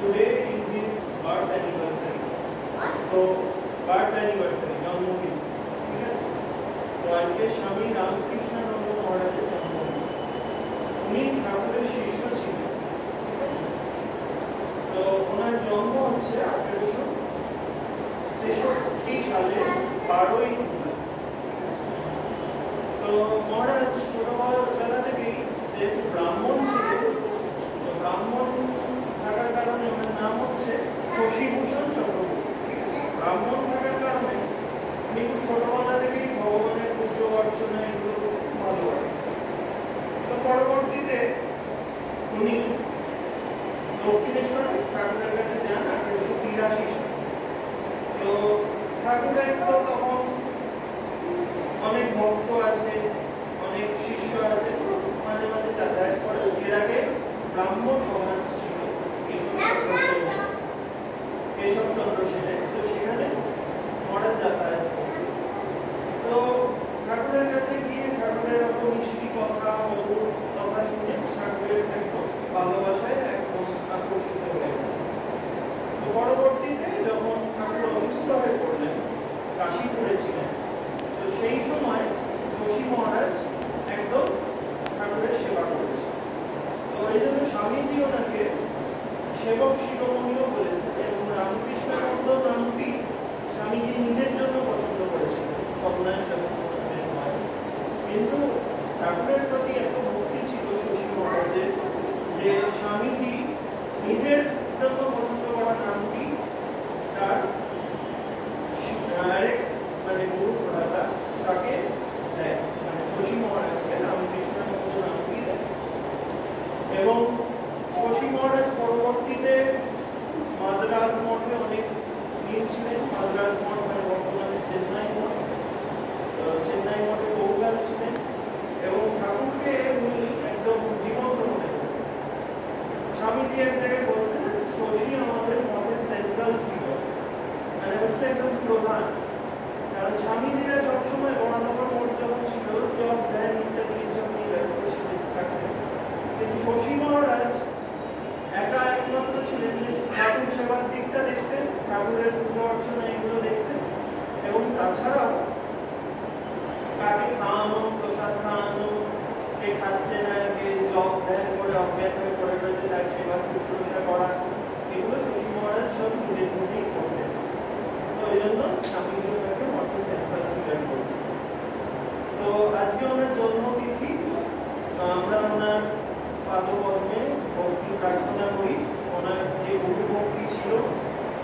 today is his birth anniversary. So birth anniversary, জন্মদিন, ঠিক আছে? তো আজকে স্বামী রামকৃষ্ণানন্দ মহারাজের জন্মদিন। উনি ঠাকুরের শিষ্য ছিলেন, ঠিক আছে? তো ওনার জন্ম হচ্ছে 1863 সালে 12ই জুলাই। তো মহারাজ ছোটবেলা থেকেই যেহেতু ব্রাহ্মণ ছিলেন, তো ব্রাহ্মণ থাকার কারণে ওনার নাম হচ্ছে শশীভূষণ চক্রবর্তী, ঠিক আছে? ব্রাহ্মণ থাকার কারণে উনি খুব ছোটবেলা থেকেই ভগবানের পুজো অর্চনা এগুলো ভালোবাসেন। তো পরবর্তীতে উনি দক্ষিণেশ্বরে ঠাকুরের কাছে যান 1883 সালে। তো ঠাকুরের তো তখন অনেক ভক্ত আছে, অনেক শিষ্য আছে, মাঝে মাঝে যাতায়াত করে। এর আগে ব্রাহ্ম সমাজ ছিল কেশবচন্দ্র সেনের, তো সেখানে মহারাজ যাতায়াত করতেন। তো ঠাকুরের কাছে গিয়ে ঠাকুরের অত মিষ্টি কথা, মধুর কথা শুনে ঠাকুরের একদম ভালোবাসায় একদম আকর্ষিত হয়ে গেল। তো পরবর্তীতে যখন ঠাকুর অসুস্থ হয়ে পড়লেন, কাশীপুরে ছিলেন, তো সেই সময় শশী মহারাজ একদম ঠাকুরের সেবা করেছে। তো এই জন্য স্বামীজি ওনাকে সেবক শিরোমণিও বলেছেন, এবং রামকৃষ্ণানন্দ নামটি স্বামীজি নিজের জন্য পছন্দ করেছিলেন সন্ন্যাস এবং কিন্তু ঠাকুরের প্রতি এত ভক্তি ছিল শশী মহারাজের যে স্বামীজি নিজের জন্য পছন্দ করা নামটি তার ডাইরেক্ট মানে গুরু প্রদাতা তাকে দেয়, মানে শশী মহারাজকে রামকৃষ্ণানন্দ নামটি দেয়। এবং শশী মহারাজ পরবর্তীতে মাদ্রাজ মঠে অনেক দিন ছিলেন। মাদ্রাজ মঠ মানে বর্তমানে চেন্নাই মঠ, চেন্নাই মঠে বহুকাল ছিলেন এবং ঠাকুরকে উনি একদম জীবন্ত মনে করেন। স্বামীজি এক জায়গায় বলছেন, শশী আমাদের মঠের সেন্ট্রাল ফিগার, মানে হচ্ছে একদম প্রধান। কারণ স্বামীজিরা সবসময় বড়ানগর মঠ যখন ছিল, জব ধ্যান ইত্যাদি এসব নিয়ে ব্যস্ত ছিলেন থাকতেন, কিন্তু শশী মহারাজ একা একমাত্র ছিলেন যে ঠাকুর সেবার দিকটা দেখতেন, ঠাকুরের পুজো অর্চনা এগুলো দেখতেন, এবং তাছাড়াও কাকে খাওয়ানো, প্রসাদ খাওয়ানো, কে খাচ্ছে না, কে জব ধ্যান করে অজ্ঞান হয়ে পড়ে রয়েছে তার সেবা শুশ্রূষা করা, এগুলো শশী মহারাজ সব নিজের মধ্যেই করতেন। তো এই জন্য স্বামীগুলো তাকে মঠে সেন্ট্রাল ফিগার করছে। তো আজকে ওনার জন্মতিথি, আমরা ওনার পাদপদ্মে ভক্তি প্রার্থনা করি। ওনার যে গুরু ভক্তি ছিল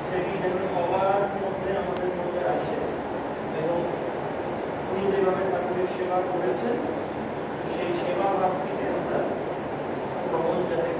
সেটি যেন সবার মধ্যে আমাদের মধ্যে আসে, এবং উনি যেভাবে ঠাকুরের সেবা করেছেন সেই সেবা ভাবটিকে আমরা গ্রহণ যাতে